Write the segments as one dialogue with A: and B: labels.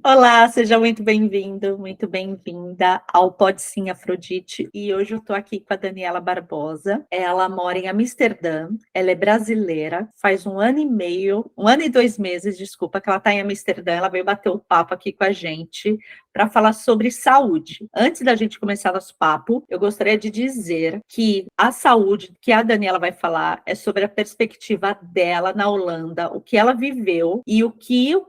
A: Olá, seja muito bem-vindo, muito bem-vinda ao Pode Sim, Afrodite. E hoje eu tô aqui com a Daniela Barbosa. Ela mora em Amsterdã, ela é brasileira, faz 1 ano e meio, 1 ano e 2 meses, desculpa, que ela tá em Amsterdã. Ela veio bater o papo aqui com a gente para falar sobre saúde. Antes da gente começar nosso papo, eu gostaria de dizer que a saúde que a Daniela vai falar é sobre a perspectiva dela na Holanda, o que ela viveu e o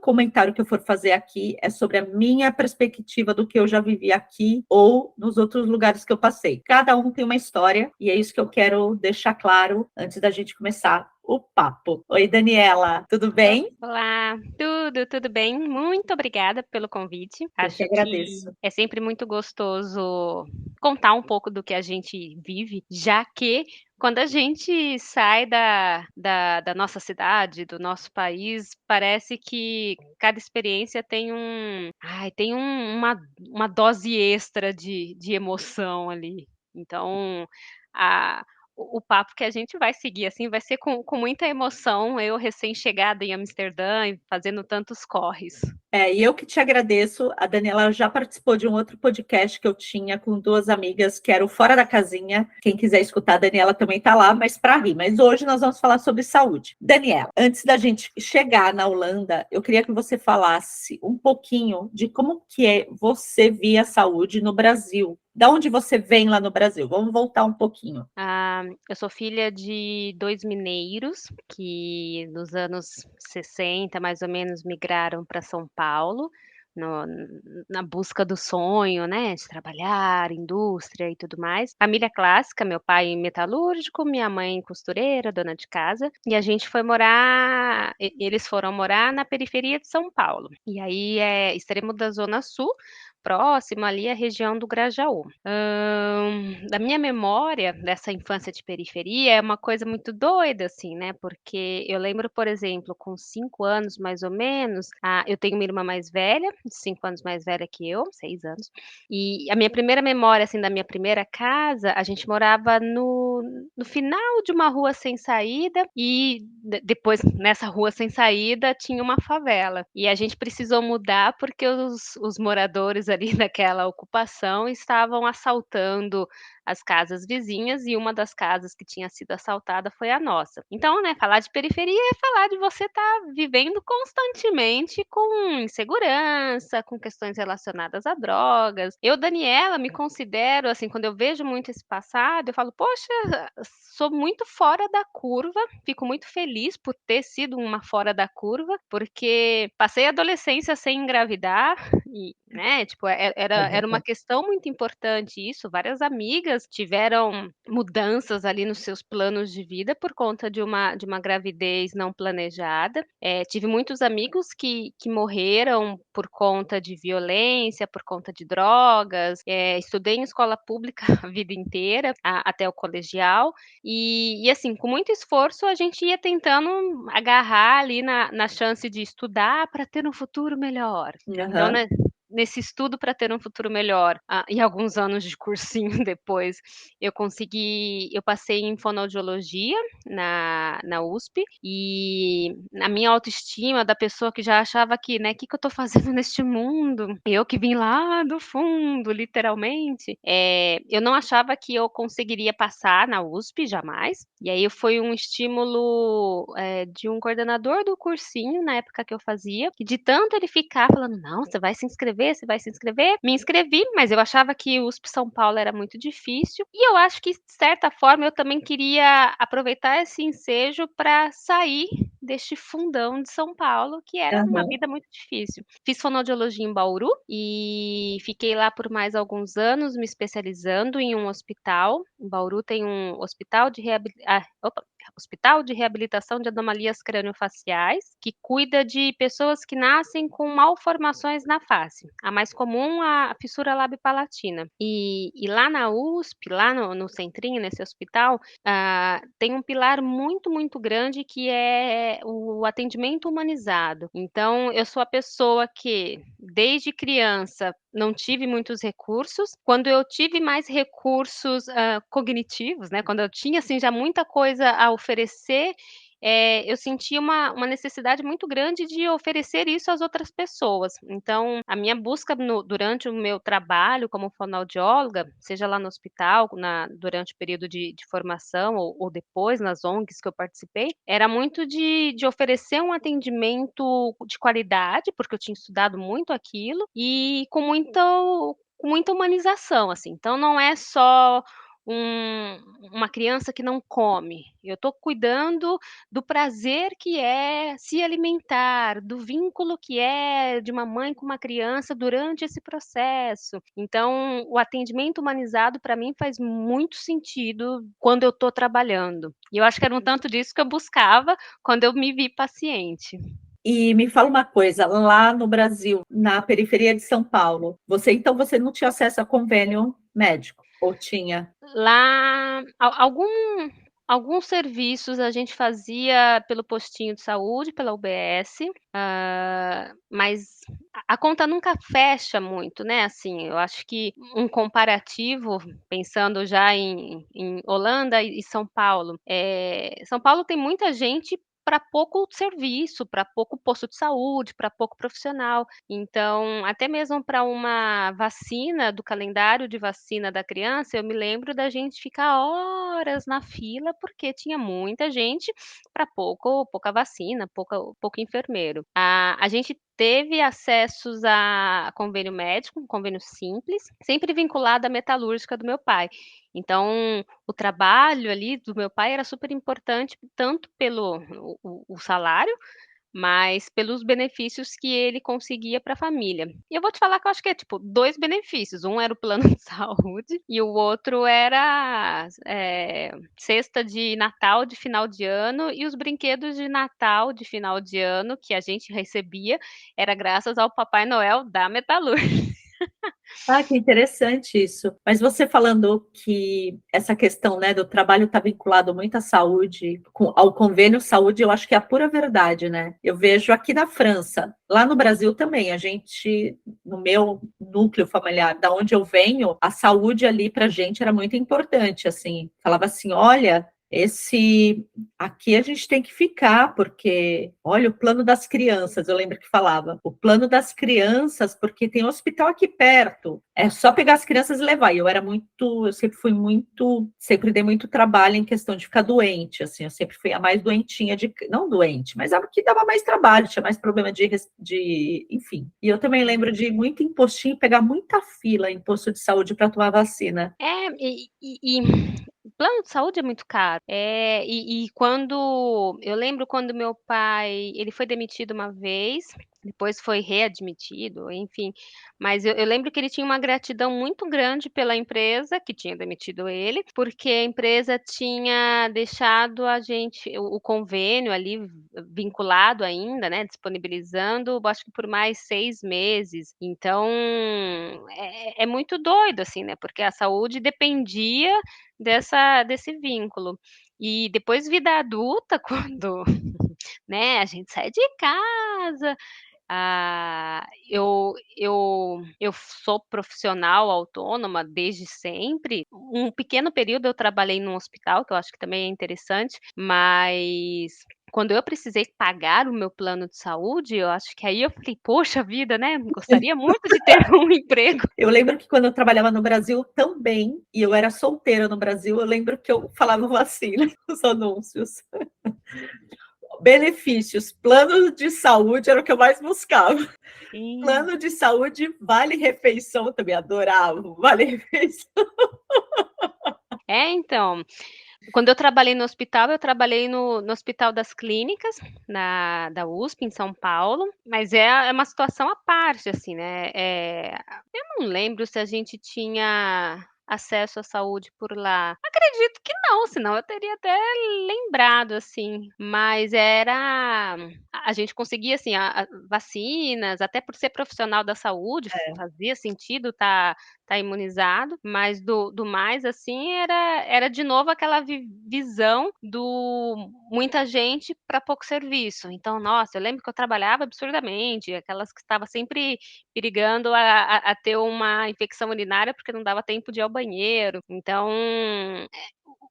A: comentário que eu for fazer aqui é sobre a minha perspectiva do que eu já vivi aqui ou nos outros lugares que eu passei. Cada um tem uma história e é isso que eu quero deixar claro antes da gente começar o papo. Oi, Daniela, tudo bem?
B: Olá, tudo bem? Muito obrigada pelo convite.
A: Eu que
B: Acho que
A: agradeço.
B: é sempre muito gostoso contar um pouco do que a gente vive, já que quando a gente sai da nossa cidade, do nosso país, parece que cada experiência tem uma dose extra de emoção ali. Então, a, o papo que a gente vai seguir, assim, vai ser com muita emoção, eu recém-chegada em Amsterdã e fazendo tantos corres.
A: E eu que te agradeço. A Daniela já participou de um outro podcast que eu tinha com duas amigas, que era o Fora da Casinha. Quem quiser escutar, a Daniela também está lá, mas para rir. Mas hoje nós vamos falar sobre saúde. Daniela, antes da gente chegar na Holanda, eu queria que você falasse um pouquinho de como que você via a saúde no Brasil. Da onde você vem lá no Brasil? Vamos voltar um pouquinho.
B: Eu sou filha de 2 mineiros que nos anos 60, mais ou menos, migraram para São Paulo, no na busca do sonho, né, de trabalhar, indústria e tudo mais. Família clássica, meu pai metalúrgico, minha mãe costureira, dona de casa, e a gente foi morar eles foram morar na periferia de São Paulo. E aí é extremo da zona sul, próximo ali à região do Grajaú. Da minha memória dessa infância de periferia é uma coisa muito doida, assim, né, porque eu lembro, por exemplo, com 5 anos mais ou menos, eu tenho uma irmã mais velha, 5 anos mais velha que eu, 6 anos, e a minha primeira memória, assim, da minha primeira casa, a gente morava no final de uma rua sem saída e depois nessa rua sem saída tinha uma favela. E a gente precisou mudar porque os moradores ali daquela ocupação estavam assaltando as casas vizinhas e uma das casas que tinha sido assaltada foi a nossa. Então, né, falar de periferia é falar de você estar vivendo constantemente com insegurança, com questões relacionadas a drogas. Eu, Daniela, me considero, assim, quando eu vejo muito esse passado, eu falo, poxa, sou muito fora da curva, fico muito feliz por ter sido uma fora da curva, porque passei a adolescência sem engravidar e, né, tipo, era uma questão muito importante isso. Várias amigas tiveram mudanças ali nos seus planos de vida por conta de uma gravidez não planejada. Tive muitos amigos que morreram por conta de violência, por conta de drogas. Estudei em escola pública a vida inteira, até o colegial, e assim, com muito esforço, a gente ia tentando agarrar ali na chance de estudar para ter um futuro melhor. Então,
A: Aham.
B: né, nesse estudo para ter um futuro melhor, e alguns anos de cursinho depois, eu passei em fonoaudiologia na USP, e a minha autoestima da pessoa que já achava que, né, que eu estou fazendo neste mundo? Eu que vim lá do fundo, literalmente, eu não achava que eu conseguiria passar na USP, jamais. E aí foi um estímulo, de um coordenador do cursinho, na época que eu fazia, que de tanto ele ficar falando: "Não, você vai se inscrever, você vai se inscrever", me inscrevi, mas eu achava que USP São Paulo era muito difícil, e eu acho que, de certa forma, eu também queria aproveitar esse ensejo para sair deste fundão de São Paulo, que era uma
A: Aham.
B: vida muito difícil. Fiz fonoaudiologia em Bauru e fiquei lá por mais alguns anos, me especializando em um hospital. Em Bauru tem um hospital de reabilitação de anomalias craniofaciais, que cuida de pessoas que nascem com malformações na face. A mais comum, a fissura labiopalatina. E lá na USP, lá no centrinho, nesse hospital, tem um pilar muito, muito grande que é o atendimento humanizado. Então, eu sou a pessoa que, desde criança, não tive muitos recursos. Quando eu tive mais recursos, cognitivos, né, quando eu tinha, assim, já muita coisa a oferecer, eu senti uma necessidade muito grande de oferecer isso às outras pessoas. Então, a minha busca durante o meu trabalho como fonoaudióloga, seja lá no hospital, durante o período de formação ou depois nas ONGs que eu participei, era muito de oferecer um atendimento de qualidade, porque eu tinha estudado muito aquilo, e com muita humanização, assim. Então não é só uma criança que não come. Eu estou cuidando do prazer que é se alimentar, do vínculo que é de uma mãe com uma criança durante esse processo. Então, o atendimento humanizado para mim faz muito sentido quando eu estou trabalhando. E eu acho que era um tanto disso que eu buscava quando eu me vi paciente.
A: E me fala uma coisa, lá no Brasil, na periferia de São Paulo, você não tinha acesso a convênio médico, ou tinha?
B: Lá, alguns serviços a gente fazia pelo postinho de saúde, pela UBS, mas a conta nunca fecha muito, né? Assim, eu acho que um comparativo, pensando já em Holanda e São Paulo, São Paulo tem muita gente para pouco serviço, para pouco posto de saúde, para pouco profissional. Então, até mesmo para uma vacina, do calendário de vacina da criança, eu me lembro da gente ficar horas na fila, porque tinha muita gente para pouca vacina, pouco enfermeiro. A gente teve acessos a convênio médico, um convênio simples, sempre vinculado à metalúrgica do meu pai. Então, o trabalho ali do meu pai era super importante, tanto pelo o salário, mas pelos benefícios que ele conseguia para a família. E eu vou te falar que eu acho que é tipo dois benefícios. Um era o plano de saúde e o outro era cesta de Natal de final de ano, e os brinquedos de Natal de final de ano que a gente recebia era graças ao Papai Noel da Metalúrgica.
A: Ah, que interessante isso. Mas você falando que essa questão, né, do trabalho está vinculado muito à saúde, ao convênio saúde, eu acho que é a pura verdade, né? Eu vejo aqui na França, lá no Brasil também, a gente, no meu núcleo familiar, da onde eu venho, a saúde ali para a gente era muito importante, assim. Falava assim, olha, esse aqui a gente tem que ficar, porque olha o plano das crianças, eu lembro que falava, o plano das crianças, porque tem um hospital aqui perto, é só pegar as crianças e levar. E eu sempre fui muito, sempre dei muito trabalho em questão de ficar doente, assim, eu sempre fui a mais doentinha não doente, mas a que dava mais trabalho, tinha mais problema enfim. E eu também lembro de ir muito em postinho, pegar muita fila em posto de saúde para tomar vacina.
B: E o plano de saúde é muito caro. E quando eu lembro quando meu pai, ele foi demitido uma vez, depois foi readmitido, enfim, mas eu lembro que ele tinha uma gratidão muito grande pela empresa que tinha demitido ele, porque a empresa tinha deixado a gente o convênio ali vinculado ainda, né, disponibilizando, acho que por mais 6 meses. Então, é muito doido, assim, né, porque a saúde dependia desse vínculo. E depois vida adulta, quando, né, a gente sai de casa, eu sou profissional autônoma desde sempre. Um pequeno período eu trabalhei num hospital, que eu acho que também é interessante, mas quando eu precisei pagar o meu plano de saúde, eu acho que aí eu falei: "Poxa vida, né, gostaria muito de ter um emprego".
A: Eu lembro que quando eu trabalhava no Brasil também, e eu era solteira no Brasil, eu lembro que eu falava assim, né, nos anúncios. Benefícios, plano de saúde era o que eu mais buscava.
B: Sim.
A: Plano de saúde, vale refeição, eu também adorava, vale refeição.
B: Então, quando eu trabalhei no hospital, eu trabalhei no Hospital das Clínicas, da USP, em São Paulo, mas é uma situação à parte, assim, né? Eu não lembro se a gente tinha acesso à saúde por lá. Acredito que não, senão eu teria até lembrado, assim, mas a gente conseguia, assim, vacinas, até por ser profissional da saúde, fazia sentido tá imunizado, mas do mais, assim, era de novo aquela visão do muita gente para pouco serviço. Então, nossa, eu lembro que eu trabalhava absurdamente, aquelas que estava sempre perigando a ter uma infecção urinária porque não dava tempo de ir ao banheiro. Então,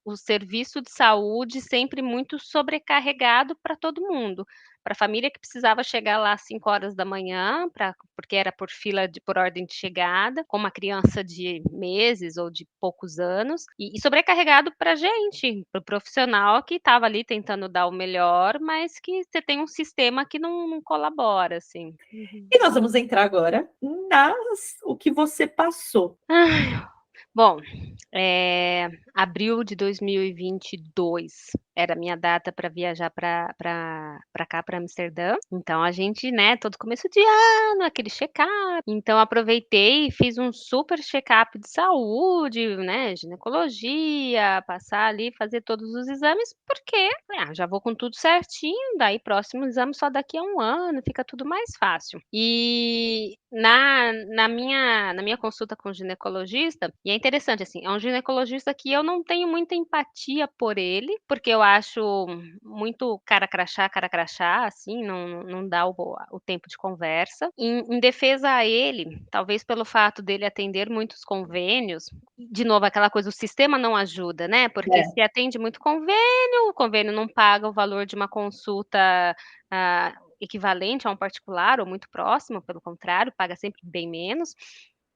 B: o serviço de saúde sempre muito sobrecarregado para todo mundo. Para a família que precisava chegar lá às 5 horas da manhã, porque era por fila por ordem de chegada, com uma criança de meses ou de poucos anos, e sobrecarregado para a gente, para o profissional que estava ali tentando dar o melhor, mas que você tem um sistema que não colabora, assim. Uhum.
A: E nós vamos entrar agora o que você passou.
B: Bom, abril de 2022 era a minha data para viajar para cá, para Amsterdã. Então a gente, né, todo começo de ano, aquele check-up. Então aproveitei e fiz um super check-up de saúde, né, ginecologia, passar ali, fazer todos os exames, porque já vou com tudo certinho, daí próximo exame só daqui a um ano, fica tudo mais fácil. E na minha consulta com o ginecologista, e é interessante, assim, é um ginecologista que eu não tenho muita empatia por ele, porque eu acho muito cara crachá, assim, não dá o tempo de conversa. Em defesa a ele, talvez pelo fato dele atender muitos convênios, de novo, aquela coisa, o sistema não ajuda, né? Porque
A: É.
B: se atende muito convênio, o convênio não paga o valor de uma consulta equivalente a um particular ou muito próximo, pelo contrário, paga sempre bem menos.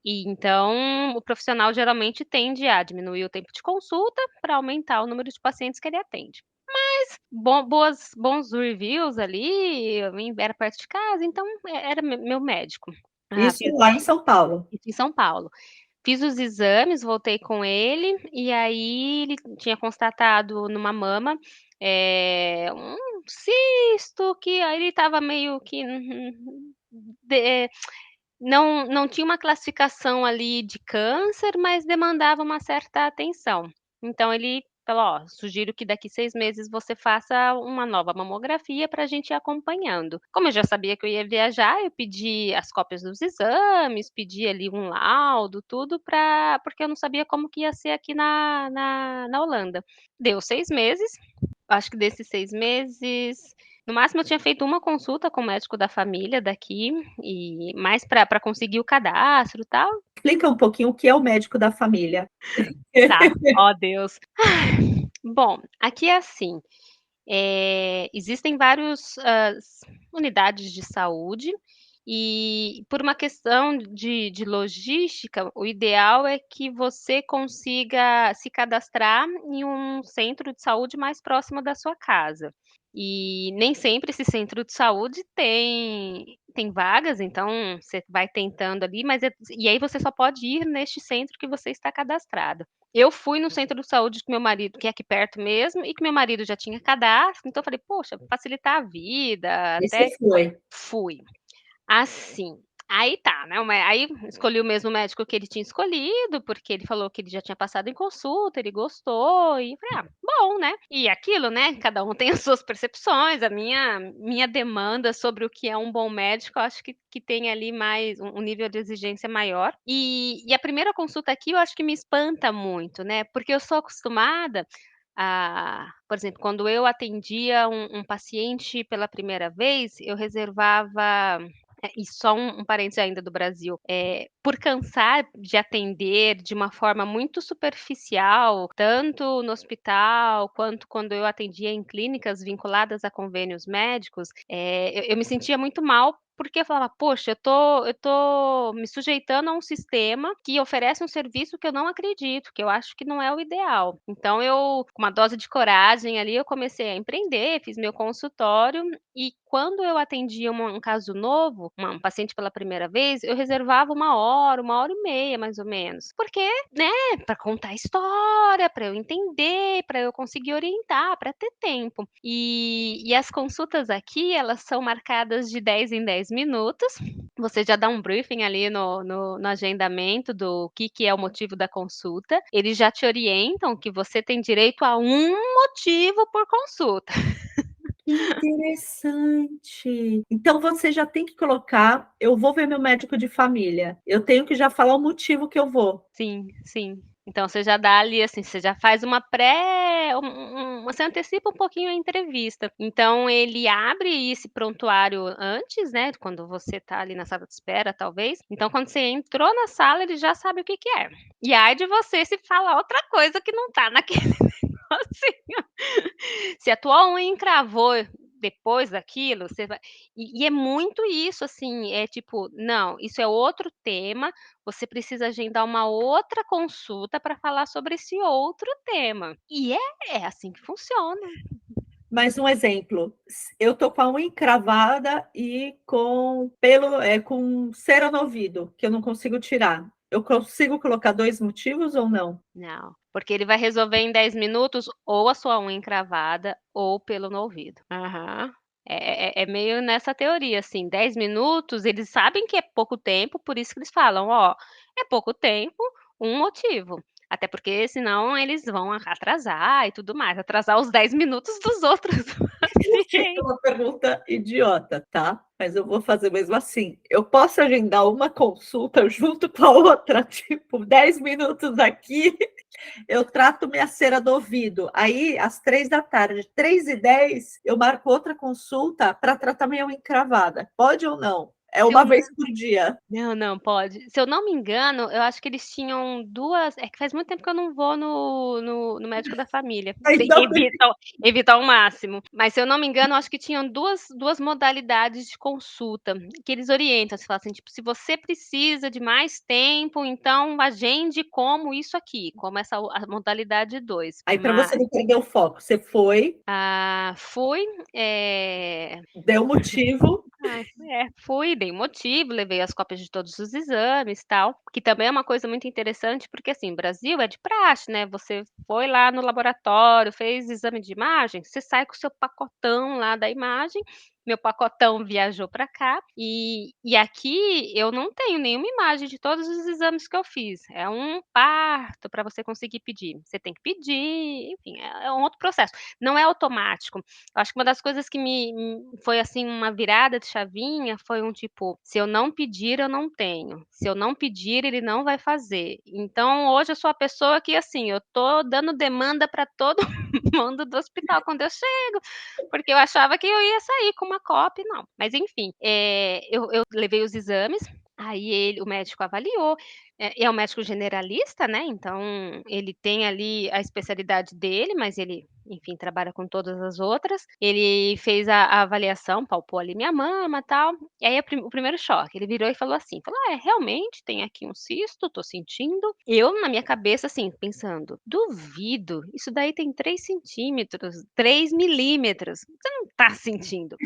B: E então o profissional geralmente tende a diminuir o tempo de consulta para aumentar o número de pacientes que ele atende. Mas bons reviews ali, era perto de casa, então era meu médico.
A: Isso
B: Fiz
A: lá em São Paulo.
B: isso em São Paulo. Fiz os exames, voltei com ele, e aí ele tinha constatado numa mama um cisto, que aí ele estava meio que de- não tinha uma classificação ali de câncer, mas demandava uma certa atenção. Então ele falou: ó, sugiro que daqui 6 meses você faça uma nova mamografia para a gente ir acompanhando. Como eu já sabia que eu ia viajar, eu pedi as cópias dos exames, pedi ali um laudo, tudo, porque eu não sabia como que ia ser aqui na Holanda. Deu 6 meses, acho que desses 6 meses, no máximo eu tinha feito uma consulta com o médico da família daqui, e mais para conseguir o cadastro e tal.
A: Explica um pouquinho o que é o médico da família.
B: Tá, ó Deus. Bom, aqui é assim, existem vários unidades de saúde, e por uma questão de logística, o ideal é que você consiga se cadastrar em um centro de saúde mais próximo da sua casa. E nem sempre esse centro de saúde tem vagas, então você vai tentando ali, e aí você só pode ir neste centro que você está cadastrado. Eu fui no centro de saúde que meu marido, que é aqui perto mesmo, e que meu marido já tinha cadastro, então eu falei, poxa, facilitar a vida,
A: E você
B: até
A: foi.
B: fui. Assim, aí tá, né, aí escolhi o mesmo médico que ele tinha escolhido, porque ele falou que ele já tinha passado em consulta, ele gostou, e falei: "Ah, bom, né". E aquilo, né, cada um tem as suas percepções, a minha demanda sobre o que é um bom médico, eu acho que tem ali mais um nível de exigência maior. E a primeira consulta aqui eu acho que me espanta muito, né, porque eu sou acostumada por exemplo, quando eu atendia um paciente pela primeira vez, eu reservava e só um parênteses ainda do Brasil, por cansar de atender de uma forma muito superficial, tanto no hospital quanto quando eu atendia em clínicas vinculadas a convênios médicos, eu me sentia muito mal, porque eu falava: "Poxa, eu tô me sujeitando a um sistema que oferece um serviço que eu não acredito, que eu acho que não é o ideal". Então eu, com uma dose de coragem ali, eu comecei a empreender, fiz meu consultório, e quando eu atendia um caso novo, um paciente pela primeira vez, eu reservava 1 hora e meia, mais ou menos. Porque, né, para contar a história, para eu entender, para eu conseguir orientar, para ter tempo. E as consultas aqui, elas são marcadas de 10 em 10 minutos. Você já dá um briefing ali no agendamento do que é o motivo da consulta. Eles já te orientam que você tem direito a um motivo por consulta.
A: Que interessante. Então você já tem que colocar: "Eu vou ver meu médico de família". Eu tenho que já falar o motivo que eu vou.
B: Sim, sim. Então você já dá ali, assim, você já faz uma pré você antecipa um pouquinho a entrevista. Então ele abre esse prontuário antes, né, quando você tá ali na sala de espera, talvez. Então quando você entrou na sala, ele já sabe o que que é. E ai de você se falar outra coisa que não tá naquele Assim, se a tua unha encravou depois daquilo, você vai e é muito isso, assim, é tipo: "Não, isso é outro tema, você precisa agendar uma outra consulta para falar sobre esse outro tema". E é assim que funciona.
A: Mas um exemplo, eu tô com a unha encravada e com pelo, com cera no ouvido, que eu não consigo tirar. Eu consigo colocar 2 motivos ou não?
B: Não, porque ele vai resolver em 10 minutos ou a sua unha encravada ou pelo no ouvido. Aham. É meio nessa teoria, assim, 10 minutos, eles sabem que é pouco tempo, por isso que eles falam: "Ó, é pouco tempo, um motivo". Até porque senão eles vão atrasar e tudo mais, atrasar os 10 minutos dos outros
A: Eu sei que é
B: pacientes.
A: uma pergunta idiota, tá, mas eu vou fazer mesmo assim. Eu posso agendar uma consulta junto com a outra, tipo, 10 minutos aqui, eu trato minha cera do ouvido, aí às 3 da tarde, 3h10, eu marco outra consulta para tratar minha unha encravada. Pode ou não? É
B: Se eu
A: uma vez por dia.
B: Não, não, pode. Se eu não me engano, eu acho que eles tinham 2. É que faz muito tempo que eu não vou no médico da família, tem
A: Ainda bem.
B: evito ao máximo. Mas se eu não me engano, eu acho que tinham duas modalidades de consulta, que eles orientam, você fala assim, tipo: "Se você precisa de mais tempo, então agende como isso aqui", como essa a modalidade 2.
A: Aí para você não perder o foco, você foi,
B: Fui, eh
A: deu motivo.
B: fui, dei motivo, levei as cópias de todos os exames, tal, que também é uma coisa muito interessante, porque, assim, Brasil é de praxe, né, você foi lá no laboratório, fez exame de imagem, você sai com o seu pacotão lá da imagem, meu pacotão viajou para cá, e aqui eu não tenho nenhuma imagem de todos os exames que eu fiz, é um parto para você conseguir pedir, você tem que pedir, enfim, é um outro processo, não é automático. Eu acho que uma das coisas que foi, assim, uma virada de chavinha, foi um tipo: "Se eu não pedir, eu não tenho. Se eu não pedir, ele não vai fazer". Então, hoje eu sou a pessoa que, assim, eu tô dando demanda para todo mundo do hospital quando eu chego, porque eu achava que eu ia sair com uma cópia e não. Mas enfim, eu levei os exames, aí o médico avaliou, é um médico generalista, né, então ele tem ali a especialidade dele, mas ele, enfim, trabalha com todas as outras. Ele fez a avaliação, palpou ali minha mama, tal, e aí o primeiro choque, ele virou e falou assim, falou: "É, realmente tem aqui um cisto, tô sentindo". Eu na minha cabeça, assim, pensando: "Duvido, isso daí tem 3 centímetros, 3 milímetros, você não tá sentindo".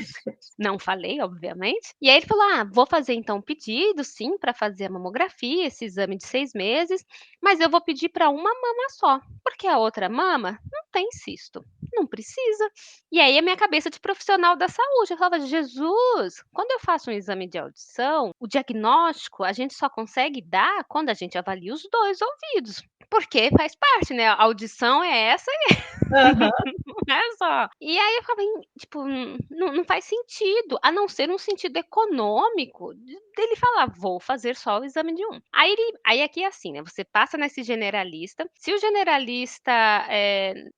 B: Não falei, obviamente. E aí ele falou: "Ah, vou fazer então um pedido, sim, para fazer a mamografia, esse exame de 6 meses, mas eu vou pedir para uma mama só, porque a outra mama não tem cisto, não precisa". E aí a minha cabeça de profissional da saúde, eu falava: "Jesus, quando eu faço um exame de audição, o diagnóstico a gente só consegue dar quando a gente avalia os 2 ouvidos, porque faz parte, né, a audição é essa
A: Aham.
B: não é só". E aí eu falei, tipo, não faz sentido, a não ser um sentido econômico dele falar: "Vou fazer só o exame de um". Aí aqui é assim, né, você passa nesse generalista, se o generalista,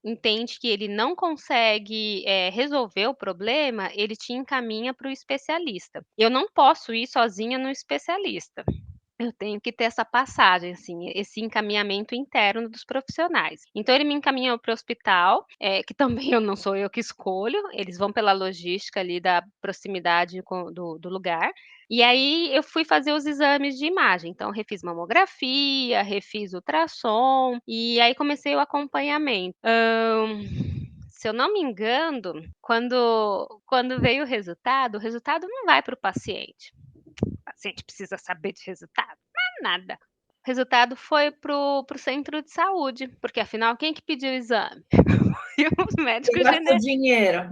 B: entende que ele não consegue, resolver o problema, ele te encaminha para o especialista. Eu não posso ir sozinha no especialista. Eu tenho que ter essa passagem, assim, esse encaminhamento interno dos profissionais. Então ele me encaminhou para o hospital, que também eu não sou eu que escolho, eles vão pela logística ali da proximidade do lugar. E aí eu fui fazer os exames de imagem, então refiz mamografia, refiz ultrassom, e aí comecei o acompanhamento. Se eu não me engano, quando veio o resultado não vai para o paciente. O paciente precisa saber de resultado? Nada. O resultado foi para o centro de saúde, porque afinal quem que pediu o exame? E os
A: Quem
B: médicos
A: gastou dinheiro.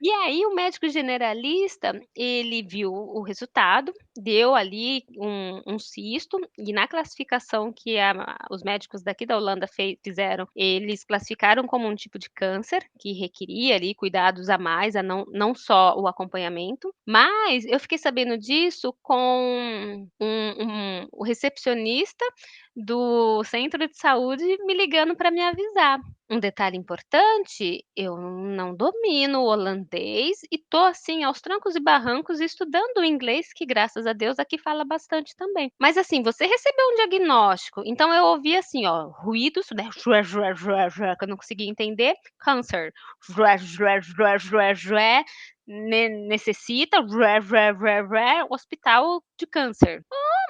B: e aí o médico generalista, ele viu o resultado, deu ali um cisto, e na classificação que os médicos daqui da Holanda fizeram, eles classificaram como um tipo de câncer, que requeria ali cuidados a mais, a não só o acompanhamento, mas eu fiquei sabendo disso com o recepcionista do centro de saúde me ligando para me avisar. Um detalhe importante, eu não domino o holandês e tô assim aos trancos e barrancos estudando o inglês, que graças a Deus aqui fala bastante também. Mas assim, você recebeu um diagnóstico, então eu ouvi assim, ó, ruídos, né, que eu não conseguia entender, câncer, necessita, hospital de câncer.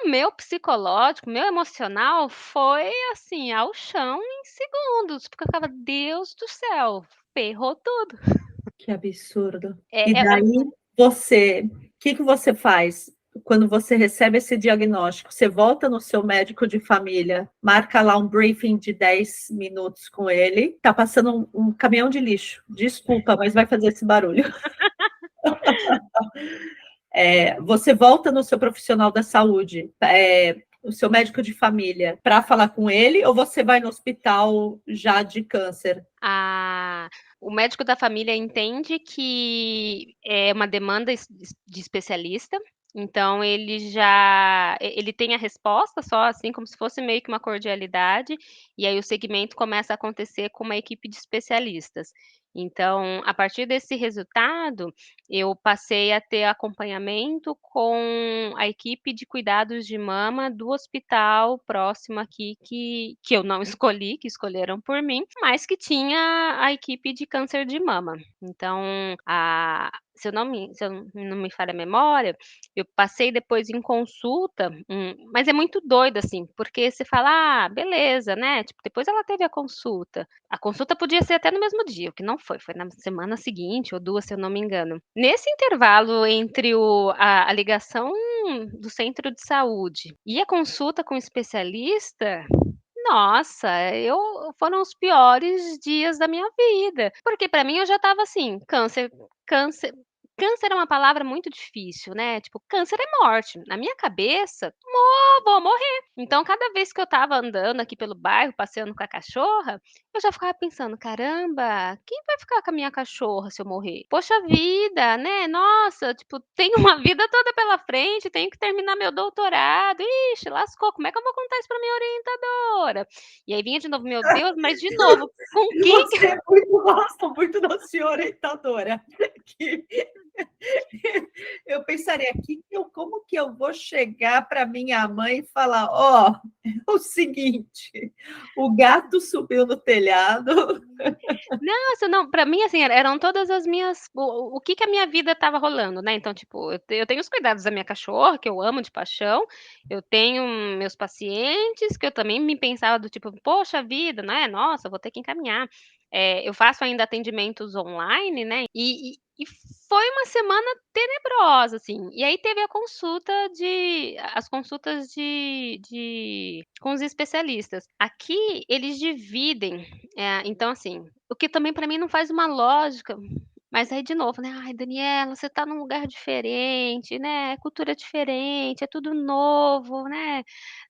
B: Meu psicológico, meu emocional foi assim, ao chão em segundos, porque eu ficava, Deus do céu, ferrou tudo.
A: Que absurdo.
B: É,
A: E daí o que você faz quando você recebe esse diagnóstico? Você volta no seu médico de família, marca lá um briefing de 10 minutos com ele, tá passando um caminhão de lixo. Desculpa, mas vai fazer esse barulho. Você volta no seu profissional da saúde, o seu médico de família, para falar com ele, ou você vai no hospital já de câncer?
B: a, o médico da família entende que é uma demanda de especialista, então ele tem a resposta só, assim, como se fosse meio que uma cordialidade, e aí o segmento começa a acontecer com uma equipe de especialistas. Então, a partir desse resultado, eu passei a ter acompanhamento com a equipe de cuidados de mama do hospital próximo aqui, que eu não escolhi, que escolheram por mim, mas que tinha a equipe de câncer de mama. Então, se eu não me falha a memória, eu passei depois em consulta, mas é muito doido, assim, porque você fala, ah, beleza, né? Tipo, depois ela teve a consulta. A consulta podia ser até no mesmo dia, o que não foi, foi na semana seguinte ou duas, se eu não me engano. Nesse intervalo entre a ligação do centro de saúde e a consulta com o especialista, nossa, eu foram os piores dias da minha vida, porque para mim eu já estava assim, câncer câncer é uma palavra muito difícil, né, tipo, câncer é morte. Na minha cabeça, vou morrer. Então cada vez que eu estava andando aqui pelo bairro, passeando com a cachorra, eu já ficava pensando: "Caramba, quem vai ficar com a minha cachorra se eu morrer? Poxa vida, né, nossa, tipo, tenho uma vida toda pela frente, tenho que terminar meu doutorado. Ixi, lascou, como é que eu vou contar isso para minha orientadora?". E aí vinha de novo: "Meu Deus, mas de novo, com
A: E
B: quem?".
A: você gosta muito da sua orientadora. Que eu pensaria aqui, como que eu vou chegar para minha mãe e falar: ó, é o seguinte, o gato subiu no telhado.
B: Nossa, não, pra mim, assim, eram todas as minhas o que que a minha vida estava rolando, né, então, tipo, eu tenho os cuidados da minha cachorra, que eu amo de paixão, eu tenho meus pacientes, que eu também me pensava do tipo: "Poxa vida, né, nossa, vou ter que encaminhar". Eu faço ainda atendimentos online, né, e foi uma semana tenebrosa, assim. E aí teve as consultas com os especialistas. Aqui eles dividem, então, assim, o que também para mim não faz uma lógica, mas aí de novo, né: "Ai, Daniela, você tá num lugar diferente, né, é cultura diferente, é tudo novo, né,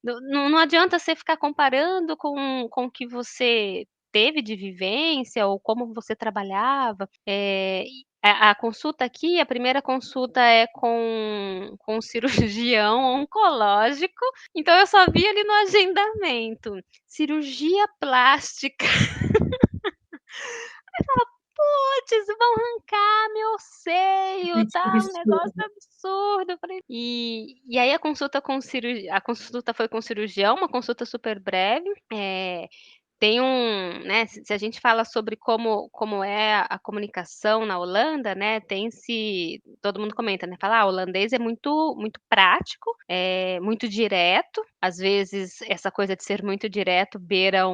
B: não adianta você ficar comparando com o que você teve de vivência ou como você trabalhava". E a consulta aqui, a primeira consulta é com um cirurgião oncológico, então eu só vi ali no agendamento: "Cirurgia plástica". Puts, vão arrancar meu seio,
A: Gente, que
B: tá um negócio
A: absurdo.
B: absurdo. Eu falei e aí a consulta foi com o cirurgião, uma consulta super breve, tem né, se a gente fala sobre como é a comunicação na Holanda, né, todo mundo comenta, né, fala: "Ah, o holandês é muito prático, é muito direto", às vezes essa coisa de ser muito direto beira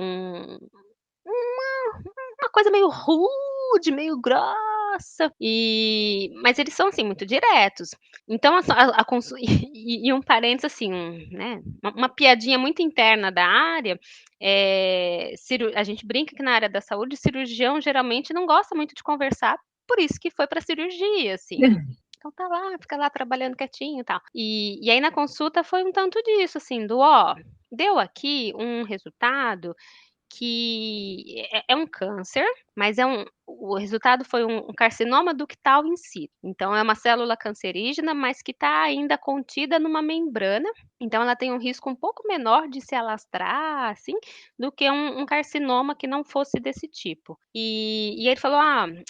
B: uma coisa meio rude, meio grossa, mas eles são, assim, muito diretos. Então a consu e um parênteses, assim, né, uma piadinha muito interna da área, a gente brinca que na área da saúde, cirurgião geralmente não gosta muito de conversar, por isso que foi pra cirurgia, assim. Então tá lá, fica lá trabalhando quietinho e tal. E aí na consulta foi um tanto disso, assim, "Ó, deu aqui um resultado que é um câncer, mas o resultado foi um carcinoma ductal in situ. Então, é uma célula cancerígena, mas que está ainda contida numa membrana. Então, ela tem um risco um pouco menor de se alastrar, assim, do que um carcinoma que não fosse desse tipo. E ele falou: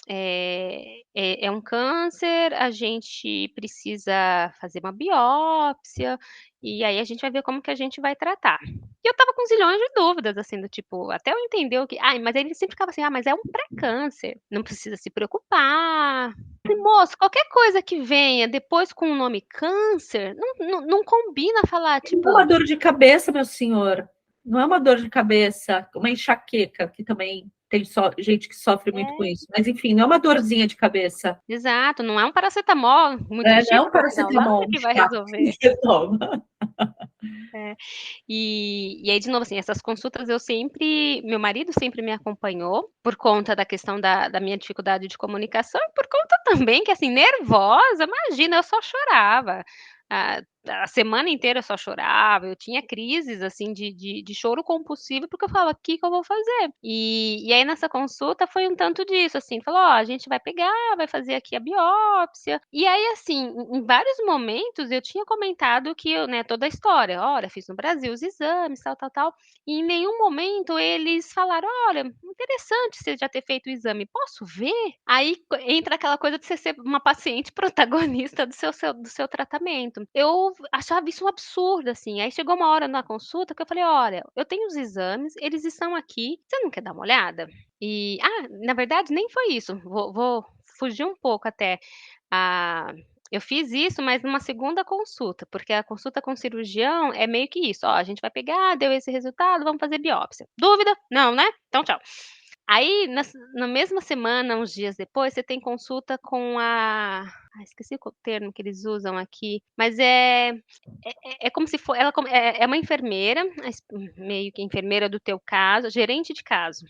B: é um câncer, a gente precisa fazer uma biópsia, e aí a gente vai ver como que a gente vai tratar. E eu estava com zilhões de dúvidas, assim, do tipo, até eu entender o que. Ai, mas ele sempre ficava assim: mas é um pré-câncer, não precisa se preocupar. Falei: "Moço, qualquer coisa que venha depois com o nome câncer, não combina falar,
A: Não é uma
B: tipo".
A: dor de cabeça, meu senhor. Não é uma dor de cabeça, uma enxaqueca, que também tem gente que sofre muito com
B: É,
A: isso. Mas, enfim, não é uma dorzinha de cabeça.
B: exato, não é um paracetamol muito
A: Né? Não é
B: chique
A: um
B: da Vinalanda
A: paracetamol
B: que vai
A: chato que
B: resolver.
A: você toma.
B: É. E aí, de novo, assim, essas consultas meu marido sempre me acompanhou, por conta da questão da minha dificuldade de comunicação, e por conta também que, assim, nervosa, imagina, eu só chorava. A semana inteira eu só chorava, eu tinha crises, assim, de choro compulsivo, porque eu falava: "O que que eu vou fazer?". E aí nessa consulta foi um tanto disso, assim, falou: "Ó, a gente vai pegar, vai fazer aqui a biópsia". E aí, assim, em vários momentos eu tinha comentado que eu, né, toda a história: "Olha, fiz no Brasil os exames, tal, tal, tal", e em nenhum momento eles falaram: "Olha, interessante você já ter feito o exame, posso ver?". Aí entra aquela coisa de você ser uma paciente protagonista do seu tratamento. Eu achava isso um absurdo, assim. Aí chegou uma hora na consulta que eu falei: "Olha, eu tenho os exames, eles estão aqui, você não quer dar uma olhada?". Na verdade nem foi isso, vou fugir um pouco até. Ah, eu fiz isso, mas numa segunda consulta, porque a consulta com o cirurgião é meio que isso: "Ó, a gente vai pegar, deu esse resultado, vamos fazer biópsia". Dúvida? Não, né? Então tchau. Aí, na mesma semana, uns dias depois, você tem consulta com esqueci o termo que eles usam aqui, mas é como se for ela é uma enfermeira, meio que enfermeira do teu caso, gerente de caso.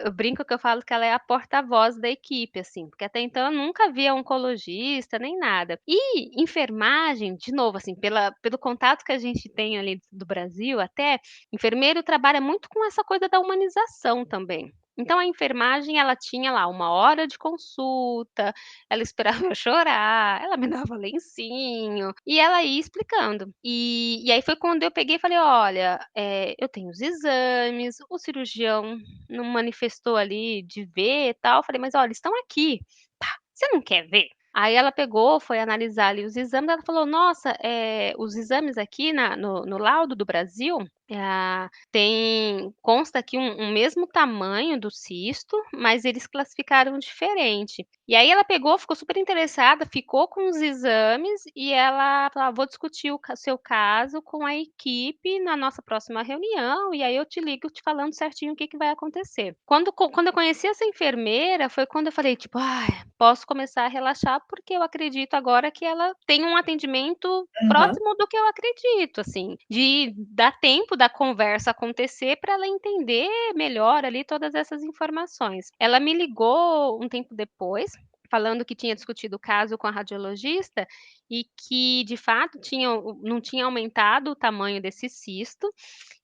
B: Eu brinco que eu falo que ela é a porta-voz da equipe, assim, porque até então eu nunca via oncologista nem nada. E enfermagem, de novo, assim, pelo contato que a gente tem ali do Brasil até, enfermeiro trabalha muito com essa coisa da humanização também. Então a enfermagem, ela tinha lá 1 hora de consulta, ela esperava eu chorar, ela me dava lencinho, e ela ia explicando. E aí foi quando eu peguei e falei: "Olha, eu tenho os exames, o cirurgião não manifestou ali de ver e tal", eu falei: "Mas olha, estão aqui, você não quer ver?". Aí ela pegou, foi analisar ali os exames, ela falou: "Nossa, os exames aqui no laudo do Brasil, consta aqui um mesmo tamanho do cisto, mas eles classificaram diferente". E aí ela pegou, ficou super interessada, ficou com os exames e ela falou: "Vou discutir o seu caso com a equipe na nossa próxima reunião, e aí eu te ligo te falando certinho o que que vai acontecer". Quando eu conheci essa enfermeira, foi quando eu falei, tipo: "Ai, posso começar a relaxar, porque eu acredito agora que ela tem um atendimento
A: Aham.
B: próximo do que eu acredito, assim, de dar tempo da conversa acontecer para ela entender melhor ali todas essas informações". Ela me ligou um tempo depois, falando que tinha discutido o caso com a radiologista e que, de fato, não tinha aumentado o tamanho desse cisto,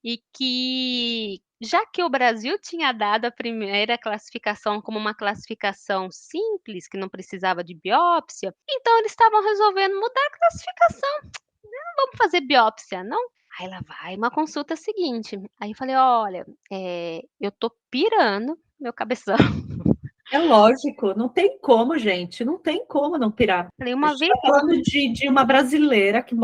B: e que, já que o Brasil tinha dado a primeira classificação como uma classificação simples, que não precisava de biópsia, então eles estavam resolvendo mudar a classificação. "Não vamos fazer biópsia, não?". Aí ela vai uma consulta seguinte. Aí eu falei: "Olha, eu tô pirando, meu cabeção".
A: É lógico, não tem como, gente, não tem como não pirar.
B: Falei:
A: A
B: "Uma
A: gente
B: vez
A: está falando de uma brasileira que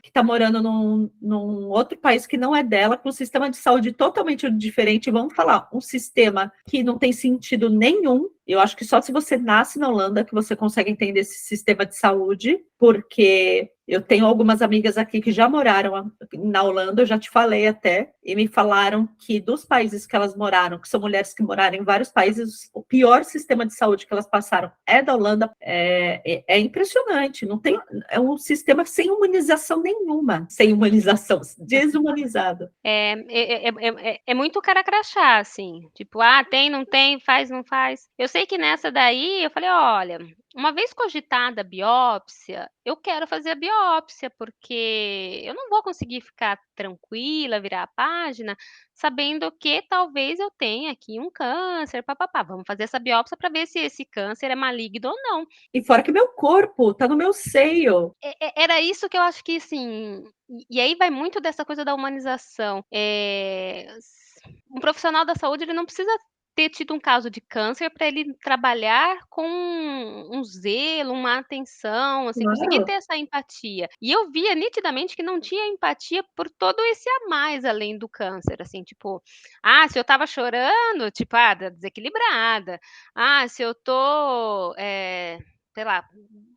A: está morando num outro país que não é dela, com um sistema de saúde totalmente diferente. Vamos falar, um sistema que não tem sentido nenhum. Eu acho que só se você nasce na Holanda que você consegue entender esse sistema de saúde, porque eu tenho algumas amigas aqui que já moraram na Holanda, eu já te falei até, e me falaram que dos países que elas moraram, que são mulheres que moraram em vários países, o pior sistema de saúde que elas passaram é da Holanda. É impressionante, não tem, é um sistema sem humanização nenhuma, sem humanização, desumanizado.
B: É muito cara crachá, assim, tipo: "Ah, tem, não tem, faz, não faz". Eu sei que nessa daí eu falei: "Olha, uma vez cogitada a biópsia, eu quero fazer a biópsia, porque eu não vou conseguir ficar tranquila, virar a página, sabendo que talvez eu tenha aqui um câncer, papapá. Vamos fazer essa biópsia para ver se esse câncer é maligno ou não.
A: E fora que meu corpo tá no meu seio.
B: Era isso que eu acho que, assim, e aí vai muito dessa coisa da humanização. Um profissional da saúde, ele não precisa ter tido um caso de câncer para ele trabalhar com um zelo, uma atenção, assim, conseguir ter
A: Claro.
B: essa empatia. E eu via nitidamente que não tinha empatia por todo esse a mais além do câncer, assim, tipo, se eu estava chorando, tipo, desequilibrada. Se eu tô, sei lá,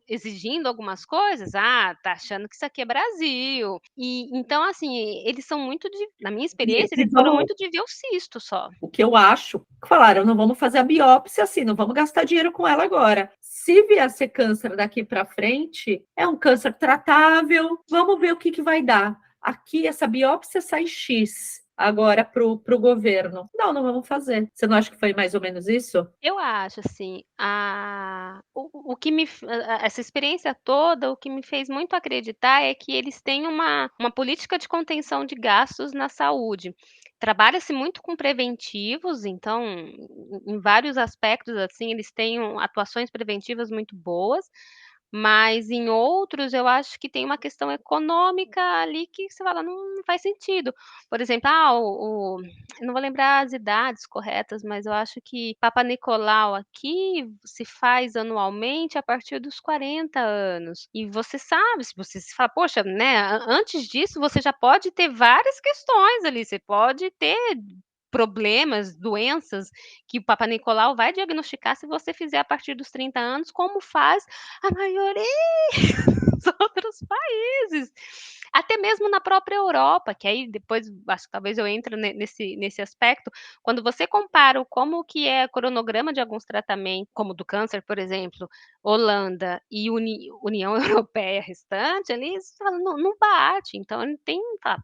B: exigindo algumas coisas, tá achando que isso aqui é Brasil. E então, assim, eles são muito na minha
A: E
B: experiência, eles
A: eles
B: foram
A: vão,
B: muito de ver o cisto só.
A: o que eu acho, falaram, não vamos fazer a biópsia assim, não vamos gastar dinheiro com ela agora. Se vier a ser câncer daqui para frente, é um câncer tratável, vamos ver o que, que vai dar. Aqui, essa biópsia sai X agora para o governo. Não, não vamos fazer. Você não acha que foi mais ou menos isso?
B: Eu acho, assim, o que essa experiência toda, o que me fez muito acreditar é que eles têm uma política de contenção de gastos na saúde. Trabalha-se muito com preventivos, então, em vários aspectos, assim, eles têm atuações preventivas muito boas, mas em outros eu acho que tem uma questão econômica ali que você fala, não faz sentido. Por exemplo, eu não vou lembrar as idades corretas, mas eu acho que Papa Nicolau aqui se faz anualmente a partir dos 40 anos. E você sabe, se você se fala, poxa, né, antes disso você já pode ter várias questões ali, você pode ter problemas, doenças que o Papa Nicolau vai diagnosticar se você fizer a partir dos 30 anos, como faz a maioria dos outros países. Até mesmo na própria Europa, que aí depois acho que talvez eu entre nesse aspecto, quando você compara como que é o cronograma de alguns tratamentos, como do câncer, por exemplo, Holanda e União Europeia restante, ali não bate, então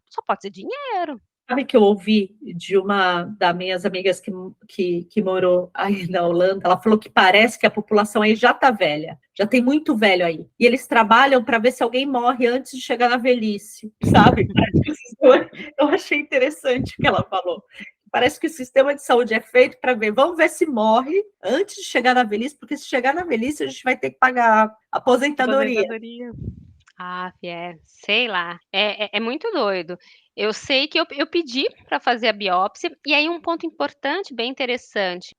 B: só pode ser dinheiro.
A: Sabe que eu ouvi de uma das minhas amigas que morou aí na Holanda? Ela falou que parece que a população aí já está velha, já tem muito velho aí. E eles trabalham para ver se alguém morre antes de chegar na velhice, sabe? Eu achei interessante o que ela falou. Parece que o sistema de saúde é feito para ver, vamos ver se morre antes de chegar na velhice, porque se chegar na velhice a gente vai ter que pagar aposentadoria.
B: Aposentadoria. Sei lá, é muito doido. Eu sei que eu pedi para fazer a biópsia, e aí um ponto importante, bem interessante,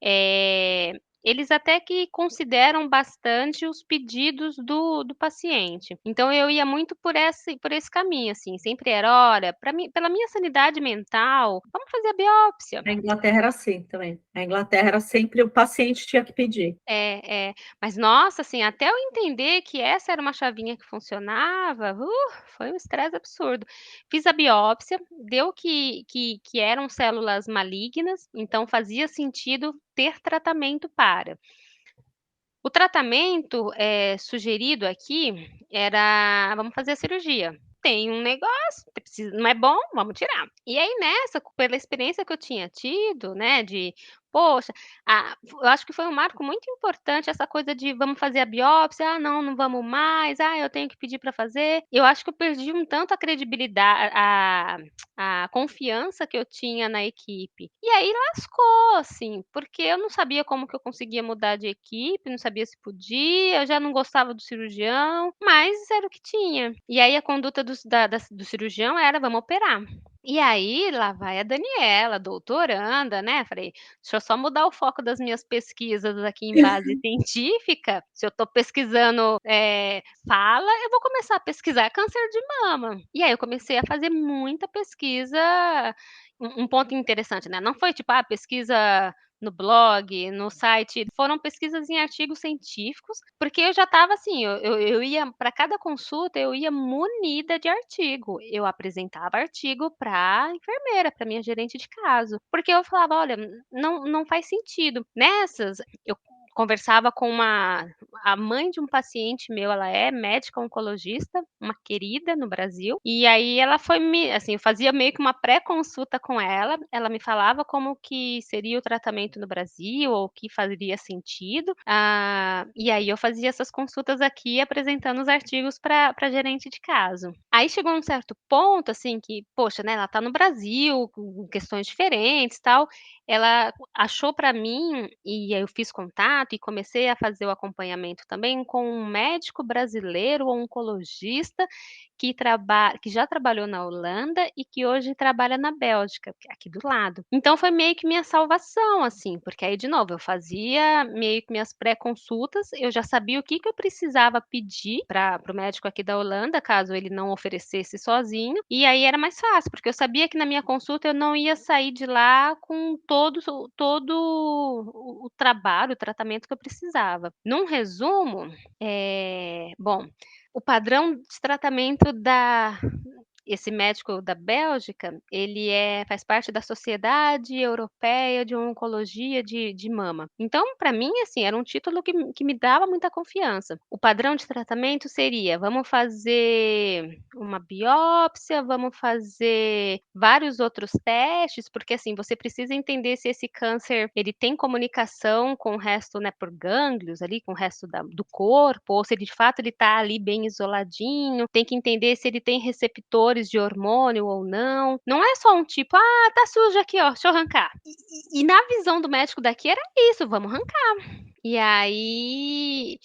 B: eles até que consideram bastante os pedidos do paciente. Então eu ia muito por esse caminho, assim, sempre era, olha, pela minha sanidade mental, vamos fazer a biópsia.
A: Na Inglaterra era assim também. Na Inglaterra era sempre o paciente tinha que pedir.
B: Mas nossa, assim, até eu entender que essa era uma chavinha que funcionava, foi um estresse absurdo. Fiz a biópsia, deu que eram células malignas, então fazia sentido ter tratamento para. O tratamento, sugerido aqui era: "Vamos fazer a cirurgia". Tem um negócio, não é bom, vamos tirar. E aí nessa, pela experiência que eu tinha tido, né, de poxa, eu acho que foi um marco muito importante essa coisa de vamos fazer a biópsia, não, não vamos mais, eu tenho que pedir para fazer. Eu acho que eu perdi um tanto a credibilidade, a confiança que eu tinha na equipe. E aí lascou, assim, porque eu não sabia como que eu conseguia mudar de equipe, não sabia se podia, eu já não gostava do cirurgião, mas era o que tinha. E aí a conduta do cirurgião era: vamos operar. E aí, lá vai a Daniela, doutoranda, né? Falei, deixa eu só mudar o foco das minhas pesquisas aqui em base científica. Se eu estou pesquisando fala, eu vou começar a pesquisar câncer de mama. E aí eu comecei a fazer muita pesquisa. Um ponto interessante, né? Não foi tipo, pesquisa no blog, no site, foram pesquisas em artigos científicos, porque eu já estava assim, eu ia para cada consulta, eu ia munida de artigo, eu apresentava artigo para enfermeira, para minha gerente de caso, porque eu falava, olha, não faz sentido. Nessas, eu conversava com a mãe de um paciente meu, ela é médica oncologista, uma querida no Brasil, e aí ela foi assim, eu fazia meio que uma pré-consulta com ela me falava como que seria o tratamento no Brasil, ou o que faria sentido, e aí eu fazia essas consultas aqui, apresentando os artigos para gerente de caso. Aí chegou um certo ponto, assim, que, poxa, né, ela tá no Brasil, com questões diferentes, tal, ela achou para mim, e aí eu fiz contato e comecei a fazer o acompanhamento também com um médico brasileiro, oncologista, que já trabalhou na Holanda e que hoje trabalha na Bélgica, que é aqui do lado. Então foi meio que minha salvação, assim, porque aí, de novo, eu fazia meio que minhas pré-consultas, eu já sabia o que que eu precisava pedir para o médico aqui da Holanda, caso ele não oferecesse sozinho, e aí era mais fácil, porque eu sabia que na minha consulta eu não ia sair de lá com todo o trabalho, o tratamento que eu precisava. Num resumo, bom, o padrão de tratamento esse médico da Bélgica, ele faz parte da Sociedade Europeia de Oncologia de Mama. Então, para mim, assim, era um título que me dava muita confiança. O padrão de tratamento seria: vamos fazer uma biópsia, vamos fazer vários outros testes, porque assim, você precisa entender se esse câncer ele tem comunicação com o resto, né, por gânglios ali, com o resto do corpo, ou se ele, de fato ele está ali bem isoladinho. Tem que entender se ele tem receptores de hormônio ou não. Não é só um tipo, tá sujo aqui, ó, deixa eu arrancar. E na visão do médico daqui era isso, vamos arrancar. E aí,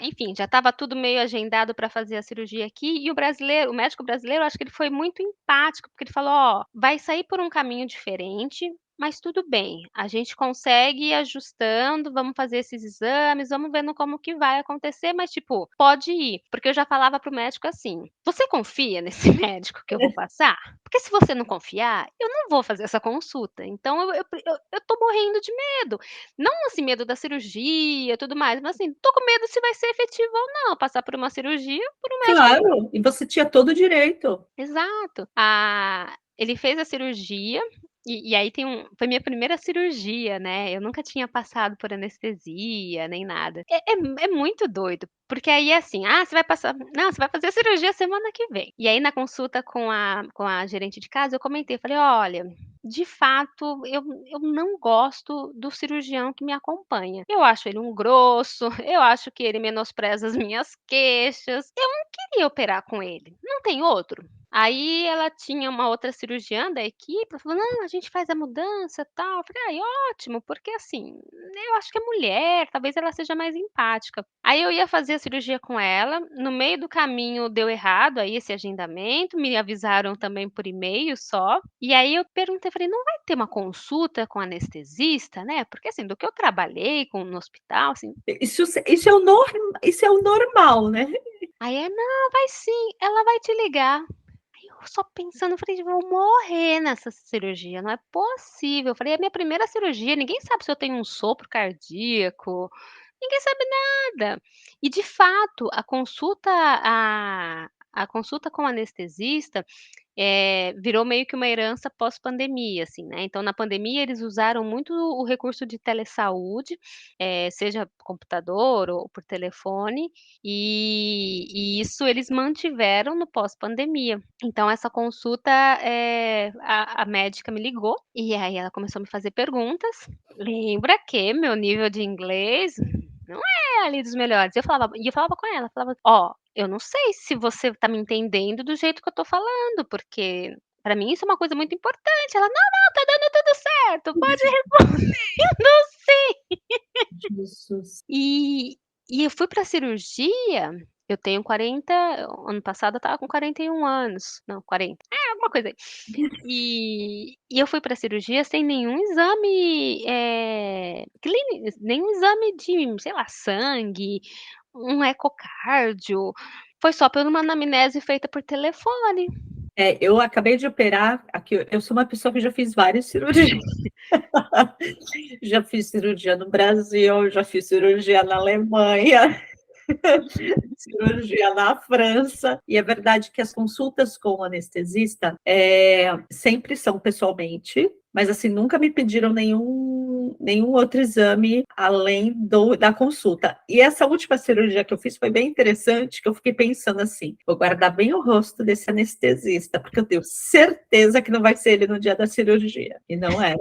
B: enfim, já estava tudo meio agendado para fazer a cirurgia aqui. E o médico brasileiro, acho que ele foi muito empático, porque ele falou: ó, vai sair por um caminho diferente, mas tudo bem, a gente consegue ir ajustando, vamos fazer esses exames, vamos vendo como que vai acontecer, mas tipo, pode ir, porque eu já falava pro médico assim: você confia nesse médico que eu vou passar? Porque se você não confiar, eu não vou fazer essa consulta. Então eu tô morrendo de medo. Não assim, medo da cirurgia, tudo mais, mas assim, tô com medo se vai ser efetivo ou não, passar por uma cirurgia por um médico.
A: Claro, e você tinha todo o direito.
B: Exato. Ele fez a cirurgia, e aí foi minha primeira cirurgia, né? Eu nunca tinha passado por anestesia, nem nada. É muito doido, porque aí é assim, você vai passar, não, você vai fazer a cirurgia semana que vem. E aí na consulta com a gerente de casa, eu comentei, falei: olha, de fato, eu não gosto do cirurgião que me acompanha. Eu acho ele um grosso, eu acho que ele menospreza as minhas queixas. Eu não queria operar com ele. Não tem outro? Aí ela tinha uma outra cirurgiã da equipe, ela falou: não, a gente faz a mudança, tal. Eu falei: ai, ótimo, porque assim, eu acho que é mulher, talvez ela seja mais empática. Aí eu ia fazer a cirurgia com ela, no meio do caminho deu errado aí esse agendamento, me avisaram também por e-mail só. E aí eu perguntei, falei: não vai ter uma consulta com anestesista, né? Porque assim, do que eu trabalhei no hospital, assim.
A: Isso é o normal, né?
B: Aí não, vai sim, ela vai te ligar. Eu só pensando, eu falei: vou morrer nessa cirurgia, não é possível. Eu falei: é minha primeira cirurgia, ninguém sabe se eu tenho um sopro cardíaco, ninguém sabe nada. E de fato, a consulta com o anestesista virou meio que uma herança pós-pandemia, assim, né? Então, na pandemia, eles usaram muito o recurso de telesaúde, seja computador ou por telefone, e isso eles mantiveram no pós-pandemia. Então, essa consulta, a médica me ligou, e aí ela começou a me fazer perguntas. Lembra que meu nível de inglês não é ali dos melhores. E eu falava com ela, falava: ó, eu não sei se você tá me entendendo do jeito que eu tô falando, porque pra mim isso é uma coisa muito importante. Ela: não, não, tá dando tudo certo, pode responder. Eu não sei.
A: Jesus.
B: E eu fui pra cirurgia, eu tenho 40, ano passado eu estava com 41 anos, não, 40, alguma coisa aí. E eu fui pra cirurgia sem nenhum exame, nenhum exame de, sei lá, sangue, um ecocardio, foi só por uma anamnese feita por telefone.
A: Eu acabei de operar, aqui, eu sou uma pessoa que já fiz várias cirurgias. Já fiz cirurgia no Brasil, já fiz cirurgia na Alemanha, cirurgia na França, e é verdade que as consultas com o anestesista sempre são pessoalmente, mas assim, nunca me pediram nenhum outro exame além da consulta. E essa última cirurgia que eu fiz foi bem interessante, que eu fiquei pensando assim, vou guardar bem o rosto desse anestesista, porque eu tenho certeza que não vai ser ele no dia da cirurgia. E não é.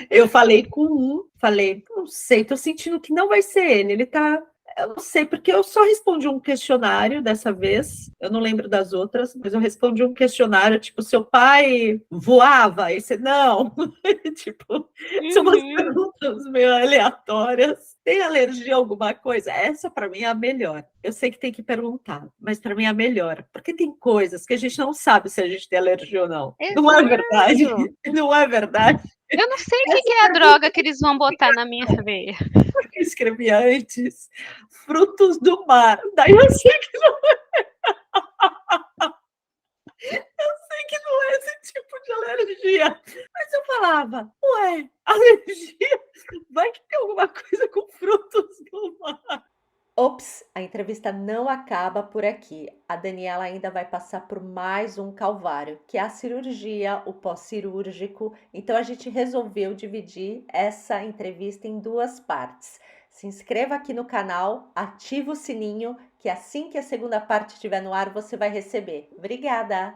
A: Eu falei com falei, não sei, tô sentindo que não vai ser ele. Ele tá. Eu não sei, porque eu só respondi um questionário dessa vez, eu não lembro das outras, mas eu respondi um questionário, tipo, seu pai voava? Esse não. Tipo, são umas
B: Uhum.
A: perguntas meio aleatórias. Tem alergia a alguma coisa? Essa para mim é a melhor. Eu sei que tem que perguntar, mas para mim é a melhor, porque tem coisas que a gente não sabe se a gente tem alergia ou não. Não é verdade?
B: Exato.
A: Não é verdade?
B: Eu não sei o que que
A: Essa
B: é a
A: pergunta
B: droga que eles vão botar na minha veia.
A: que eu escrevi antes, frutos do mar. Daí eu sei que não é esse tipo de alergia. Mas eu falava, ué, alergia? Vai que tem alguma coisa com frutos do mar.
C: Ops, a entrevista não acaba por aqui. A Daniela ainda vai passar por mais um calvário, que é a cirurgia, o pós-cirúrgico. Então a gente resolveu dividir essa entrevista em duas partes. Se inscreva aqui no canal, ativa o sininho, que assim que a segunda parte estiver no ar, você vai receber. Obrigada!